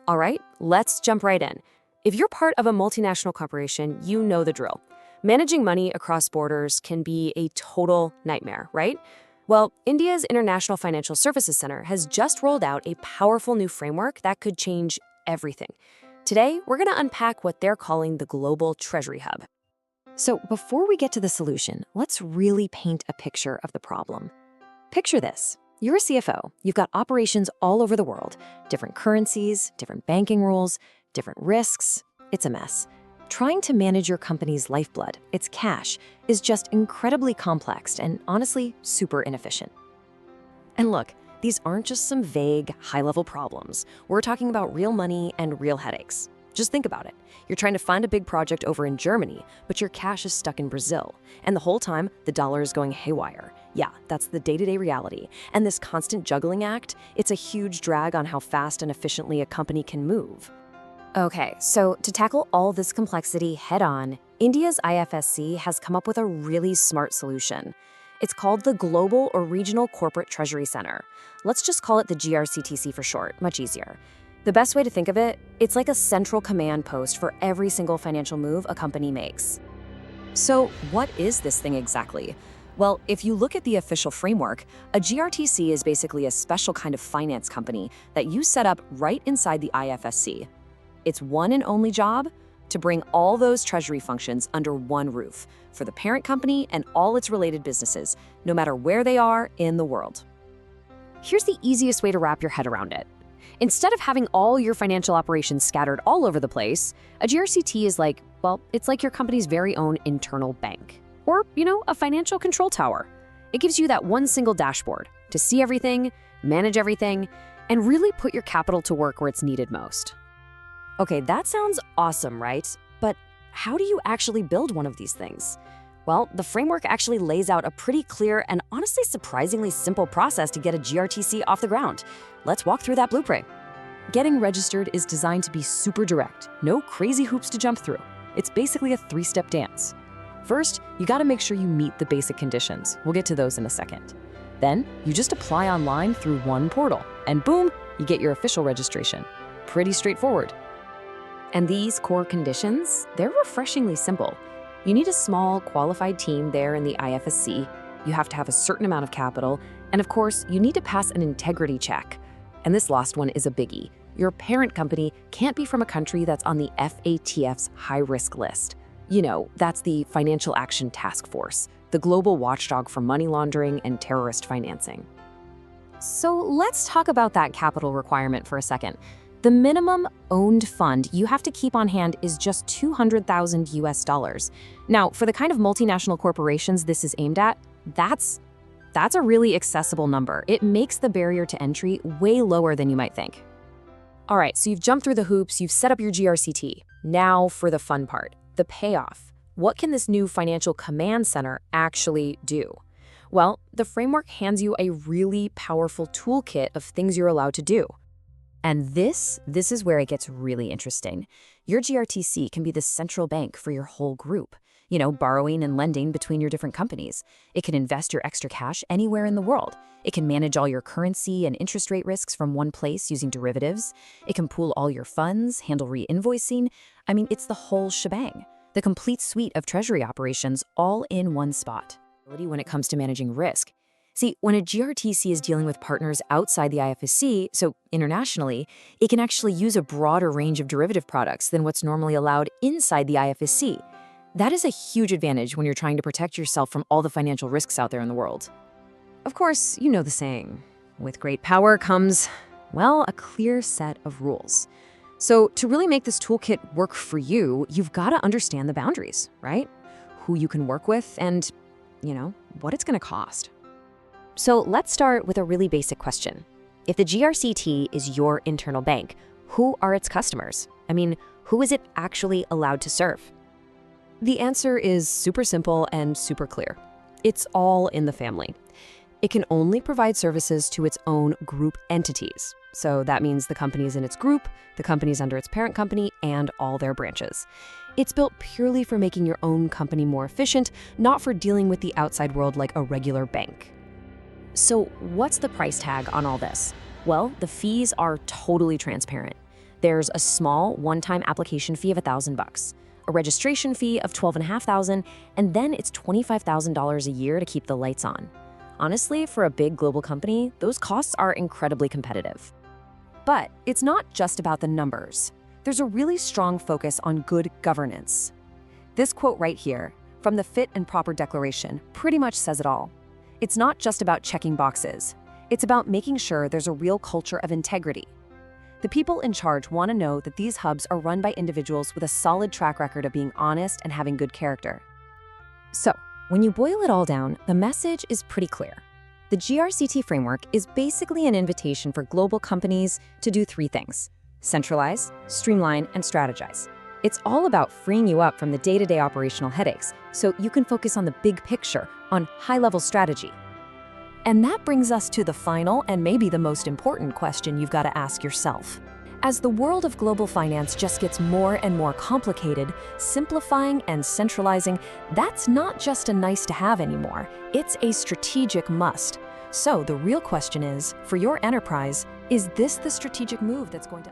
All right, let's jump right in. If you're part of a multinational corporation, you know the drill. Managing money across borders can be a total nightmare, right? Well, India's International Financial Services Center has just rolled out a powerful new framework that could change everything. Today, we're going to unpack what they're calling the Global Treasury Hub. So before we get to the solution, let's really paint a picture of the problem. Picture this. You're a CFO. You've got operations all over the world, different currencies, different banking rules, different risks. It's a mess. Trying to manage your company's lifeblood, its cash, is just incredibly complex and honestly super inefficient. And look, these aren't just some vague, high-level problems. We're talking about real money and real headaches. Just think about it. You're trying to fund a big project over in Germany, but your cash is stuck in Brazil. And the whole time, the dollar is going haywire. Yeah, that's the day-to-day reality. And this constant juggling act, it's a huge drag on how fast and efficiently a company can move. Okay, so to tackle all this complexity head-on, India's IFSC has come up with a really smart solution. It's called the Global or Regional Corporate Treasury Center. Let's just call it the GRCTC for short, much easier. The best way to think of it, it's like a central command post for every single financial move a company makes. So what is this thing exactly? Well, if you look at the official framework, a GRTC is basically a special kind of finance company that you set up right inside the IFSC. Its one and only job? To bring all those treasury functions under one roof for the parent company and all its related businesses, no matter where they are in the world. Here's the easiest way to wrap your head around it. Instead of having all your financial operations scattered all over the place, a GRCT is like, well, it's like your company's very own internal bank. Or, a financial control tower. It gives you that one single dashboard to see everything, manage everything, and really put your capital to work where it's needed most. Okay, that sounds awesome, right? But how do you actually build one of these things? Well, the framework actually lays out a pretty clear and honestly surprisingly simple process to get a GRTC off the ground. Let's walk through that blueprint. Getting registered is designed to be super direct, no crazy hoops to jump through. It's basically a three-step dance. First, you gotta make sure you meet the basic conditions. We'll get to those in a second. Then, you just apply online through one portal, and boom, you get your official registration. Pretty straightforward. And these core conditions, they're refreshingly simple. You need a small, qualified team there in the IFSC, you have to have a certain amount of capital, and of course, you need to pass an integrity check. And this last one is a biggie. Your parent company can't be from a country that's on the FATF's high-risk list. That's the Financial Action Task Force, the global watchdog for money laundering and terrorist financing. So let's talk about that capital requirement for a second. The minimum owned fund you have to keep on hand is just $200,000 US. Now, for the kind of multinational corporations this is aimed at, that's a really accessible number. It makes the barrier to entry way lower than you might think. All right, so you've jumped through the hoops, you've set up your GRCT. Now for the fun part, the payoff. What can this new financial command center actually do? Well, the framework hands you a really powerful toolkit of things you're allowed to do. And this is where it gets really interesting. Your GRTC can be the central bank for your whole group, borrowing and lending between your different companies. It can invest your extra cash anywhere in the world. It can manage all your currency and interest rate risks from one place using derivatives. It can pool all your funds, handle re-invoicing. It's the whole shebang. The complete suite of treasury operations all in one spot. When it comes to managing risk. See, when a GRTC is dealing with partners outside the IFSC, so internationally, it can actually use a broader range of derivative products than what's normally allowed inside the IFSC. That is a huge advantage when you're trying to protect yourself from all the financial risks out there in the world. Of course, you know the saying, with great power comes, well, a clear set of rules. So to really make this toolkit work for you, you've got to understand the boundaries, right? Who you can work with and, what it's going to cost. So let's start with a really basic question. If the GRCT is your internal bank, who are its customers? Who is it actually allowed to serve? The answer is super simple and super clear. It's all in the family. It can only provide services to its own group entities. So that means the companies in its group, the companies under its parent company, and all their branches. It's built purely for making your own company more efficient, not for dealing with the outside world like a regular bank. So what's the price tag on all this? Well, the fees are totally transparent. There's a small one-time application fee of $1,000, a registration fee of $12,500, and then it's $25,000 a year to keep the lights on. Honestly, for a big global company, those costs are incredibly competitive. But it's not just about the numbers. There's a really strong focus on good governance. This quote right here, from the Fit and Proper Declaration, pretty much says it all. It's not just about checking boxes. It's about making sure there's a real culture of integrity. The people in charge want to know that these hubs are run by individuals with a solid track record of being honest and having good character. So, when you boil it all down, the message is pretty clear. The GRCT framework is basically an invitation for global companies to do three things: centralize, streamline, and strategize. It's all about freeing you up from the day-to-day operational headaches so you can focus on the big picture, on high-level strategy. And that brings us to the final and maybe the most important question you've got to ask yourself. As the world of global finance just gets more and more complicated, simplifying and centralizing, that's not just a nice to have anymore. It's a strategic must. So the real question is, for your enterprise, is this the strategic move that's going to